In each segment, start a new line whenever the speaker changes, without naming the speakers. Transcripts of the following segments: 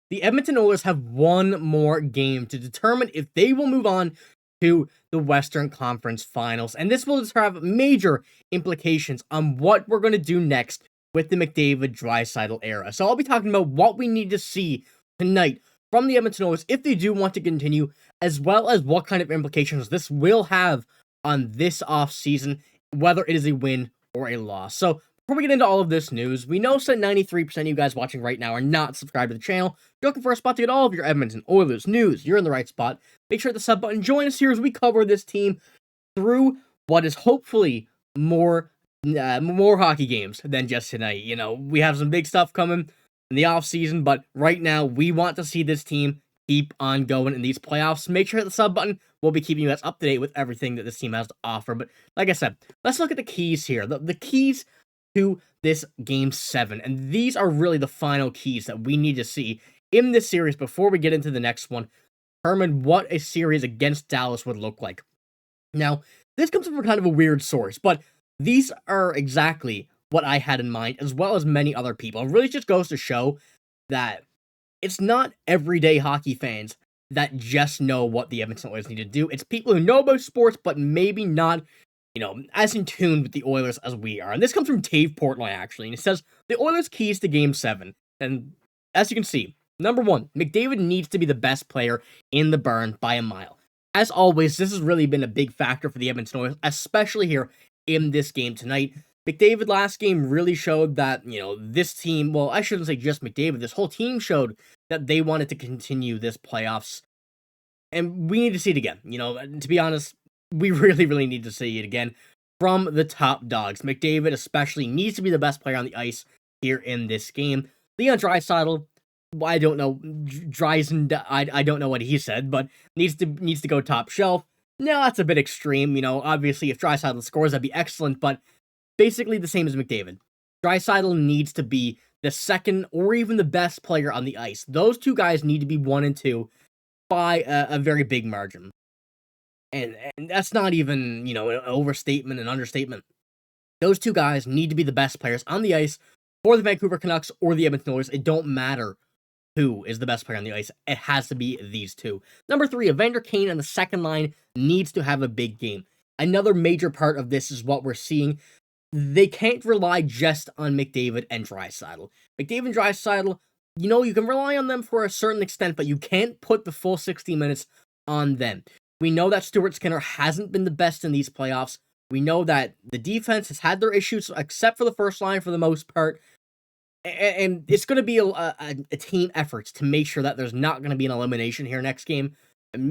the Edmonton Oilers have one more game to determine if they will move on to the Western Conference Finals. And this will just have major implications on what we're going to do next with the McDavid-Draisaitl era. So I'll be talking about what we need to see tonight from the Edmonton Oilers if they do want to continue, as well as what kind of implications this will have on this offseason, whether it is a win or a loss. So before we get into all of this news, we know that 93% of you guys watching right now are not subscribed to the channel. If you're looking for a spot to get all of your Edmonton Oilers news, you're in the right spot. Make sure to hit the sub button. Join us here as we cover this team through what is hopefully more hockey games than just tonight. You know, we have some big stuff coming in the offseason, but right now we want to see this team keep on going in these playoffs. Make sure to hit the sub button. We'll be keeping you guys up to date with everything that this team has to offer. But like I said, let's look at the keys here. The keys to this Game 7. And these are really the final keys that we need to see in this series before we get into the next one. Determine what a series against Dallas would look like. Now, this comes from kind of a weird source, but these are exactly what I had in mind, as well as many other people. It really just goes to show that it's not everyday hockey fans that just know what the Edmonton Oilers need to do. It's people who know about sports, but maybe not, as in tune with the Oilers as we are. And this comes from Dave Portnoy, actually. And it says, the Oilers' keys to Game 7. And as you can see, number 1, McDavid needs to be the best player in the burn by a mile. As always, this has really been a big factor for the Edmonton Oilers, especially here in this game tonight. McDavid last game really showed that, this team, well, I shouldn't say just McDavid, this whole team showed that they wanted to continue this playoffs. And we need to see it again. To be honest, we really, really need to see it again from the top dogs. McDavid especially needs to be the best player on the ice here in this game. Leon Draisaitl, I don't know, I don't know what he said, but needs to go top shelf. No, that's a bit extreme. Obviously if Draisaitl scores, that'd be excellent, but basically the same as McDavid. Draisaitl needs to be the second or even the best player on the ice. Those two guys need to be 1 and 2 by a very big margin. And that's not even, an overstatement, an understatement. Those two guys need to be the best players on the ice for the Vancouver Canucks or the Edmonton Oilers. It don't matter who is the best player on the ice. It has to be these two. Number 3, Evander Kane on the second line needs to have a big game. Another major part of this is what we're seeing. They can't rely just on McDavid and Draisaitl. McDavid and Draisaitl, you can rely on them for a certain extent, but you can't put the full 60 minutes on them. We know that Stuart Skinner hasn't been the best in these playoffs. We know that the defense has had their issues, except for the first line for the most part. And it's going to be a team effort to make sure that there's not going to be an elimination here next game,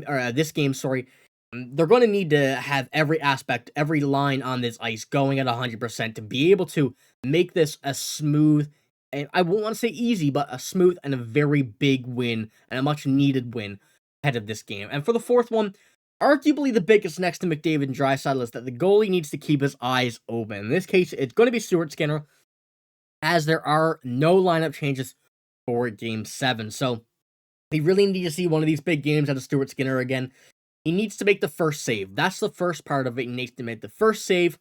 or this game, sorry. They're going to need to have every aspect, every line on this ice going at 100% to be able to make this a smooth, and I won't want to say easy, but a smooth and a very big win, and a much needed win ahead of this game. And for the fourth one, arguably the biggest next to McDavid and Draisaitl is that the goalie needs to keep his eyes open. In this case, it's going to be Stuart Skinner, as there are no lineup changes for Game 7. So we really need to see one of these big games out of Stuart Skinner again. He needs to make the first save. That's the first part of it. He needs to make the first save.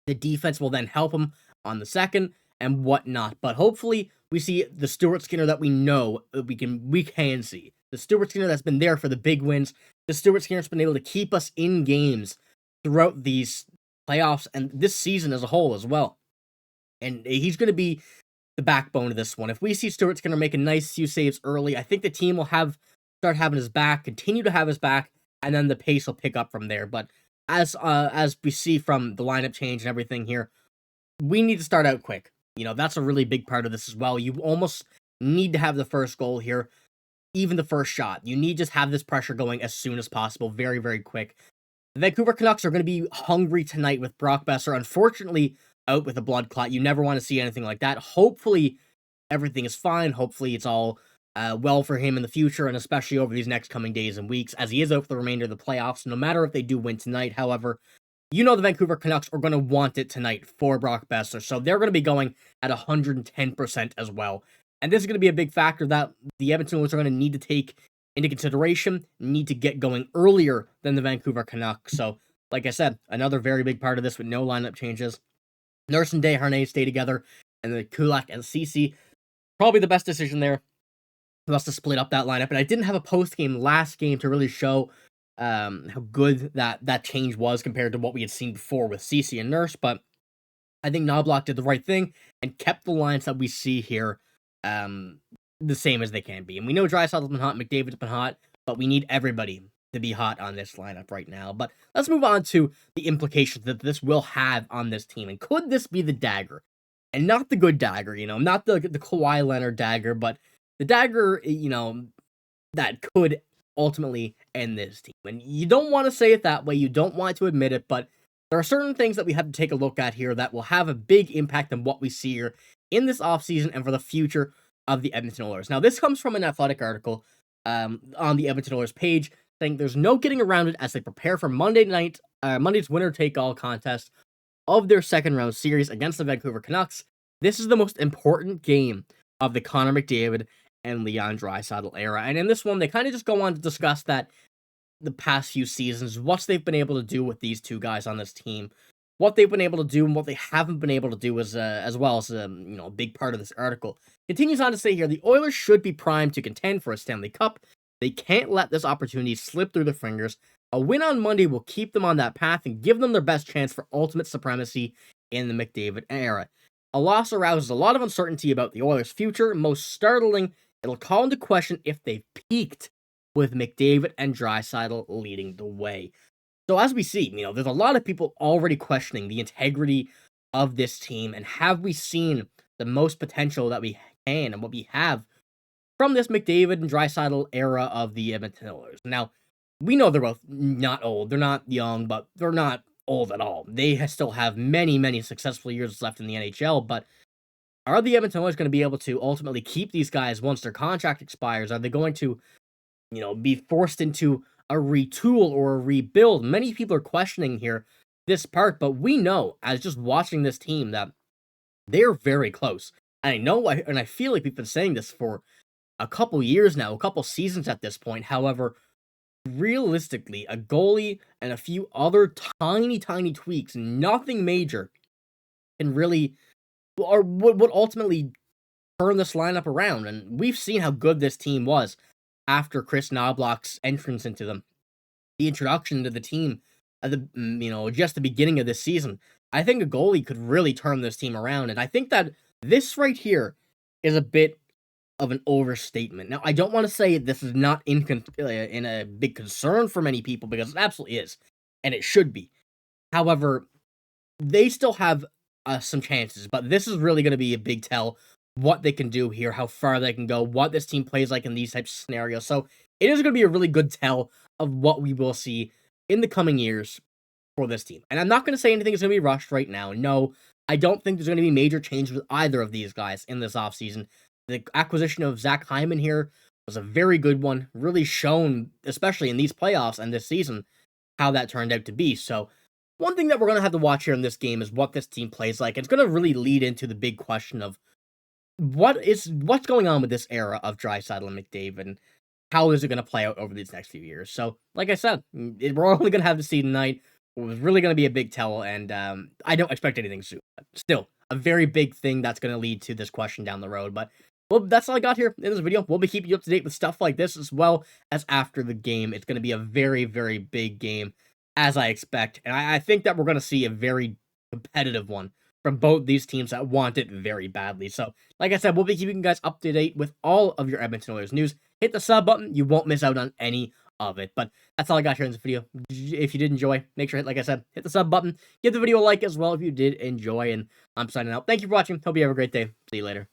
The defense will then help him on the second and whatnot. But hopefully we see the Stuart Skinner that we know that we can see. The Stuart Skinner that's been there for the big wins. The Stuart Skinner that's been able to keep us in games throughout these playoffs and this season as a whole as well. And he's going to be the backbone of this one. If we see Stuart Skinner make a nice few saves early, I think the team will start having his back, continue to have his back, and then the pace will pick up from there. But as we see from the lineup change and everything here, we need to start out quick. That's a really big part of this as well. You almost need to have the first goal here, even the first shot. You need to just have this pressure going as soon as possible, very, very quick. The Vancouver Canucks are going to be hungry tonight with Brock Boeser, unfortunately, out with a blood clot. You never want to see anything like that. Hopefully, everything is fine. Hopefully, it's all well for him in the future, and especially over these next coming days and weeks, as he is out for the remainder of the playoffs. No matter if they do win tonight, however, the Vancouver Canucks are going to want it tonight for Brock Boeser, so they're going to be going at 110% as well. And this is going to be a big factor that the Edmonton Oilers are going to need to take into consideration, need to get going earlier than the Vancouver Canucks. So, like I said, another very big part of this with no lineup changes. Nurse and Desharnais stay together, and then Kulak and Ceci, probably the best decision there. for us to split up that lineup. And I didn't have a post game last game to really show how good that change was compared to what we had seen before with Cece and Nurse. But I think Knoblauch did the right thing and kept the lines that we see here the same as they can be. And we know Draisaitl's been hot, McDavid's been hot, but we need everybody to be hot on this lineup right now. But let's move on to the implications that this will have on this team. And could this be the Dagger? And not the good Dagger, not the Kawhi Leonard Dagger, but the Dagger, that could ultimately end this team. And you don't want to say it that way, you don't want to admit it, but there are certain things that we have to take a look at here that will have a big impact on what we see here in this offseason and for the future of the Edmonton Oilers. Now, this comes from an Athletic article on the Edmonton Oilers page, saying there's no getting around it as they prepare for Monday's winner-take-all contest of their second-round series against the Vancouver Canucks. This is the most important game of the Connor McDavid and Leon Draisaitl era. And in this one, they kind of just go on to discuss that the past few seasons, what they've been able to do with these two guys on this team, what they've been able to do and what they haven't been able to do as well as a big part of this article. Continues on to say here, the Oilers should be primed to contend for a Stanley Cup. They can't let this opportunity slip through their fingers. A win on Monday will keep them on that path and give them their best chance for ultimate supremacy in the McDavid era. A loss arouses a lot of uncertainty about the Oilers' future. Most startling, it'll call into question if they've peaked with McDavid and Draisaitl leading the way. So as we see, there's a lot of people already questioning the integrity of this team, and have we seen the most potential that we can and what we have from this McDavid and Draisaitl era of the Edmonton Oilers. Now, we know they're both not old. They're not young, but they're not old at all. They still have many, many successful years left in the NHL, but are the Edmonton Oilers going to be able to ultimately keep these guys once their contract expires? Are they going to, be forced into a retool or a rebuild? Many people are questioning here this part, but we know, as just watching this team, that they're very close. I know, and I feel like we've been saying this for a couple years now, a couple seasons at this point. However, realistically, a goalie and a few other tiny tweaks, nothing major, can really, or would ultimately turn this lineup around. And we've seen how good this team was after Kris Knoblauch's entrance into them. The introduction to the team at the, just the beginning of this season. I think a goalie could really turn this team around. And I think that this right here is a bit of an overstatement. Now, I don't want to say this is not in a big concern for many people, because it absolutely is, and it should be. However, they still have some chances, but this is really going to be a big tell what they can do here, how far they can go, what this team plays like in these types of scenarios. So it is going to be a really good tell of what we will see in the coming years for this team. And I'm not going to say anything is going to be rushed right now. No, I don't think there's going to be major changes with either of these guys in this offseason. The acquisition of Zach Hyman here was a very good one, really shown, especially in these playoffs and this season, how that turned out to be. So one thing that we're going to have to watch here in this game is what this team plays like. It's going to really lead into the big question of what's going on with this era of Draisaitl and McDavid, and how is it going to play out over these next few years. So, like I said, we're only going to have to see tonight. It was really going to be a big tell, and I don't expect anything soon. But still, a very big thing that's going to lead to this question down the road. But well, that's all I got here in this video. We'll be keeping you up to date with stuff like this, as well as after the game. It's going to be a very, very big game, as I expect. And I think that we're going to see a very competitive one from both these teams that want it very badly. So, like I said, we'll be keeping you guys up to date with all of your Edmonton Oilers news. Hit the sub button. You won't miss out on any of it. But that's all I got here in this video. If you did enjoy, make sure, like I said, hit the sub button. Give the video a like as well if you did enjoy. And I'm signing out. Thank you for watching. Hope you have a great day. See you later.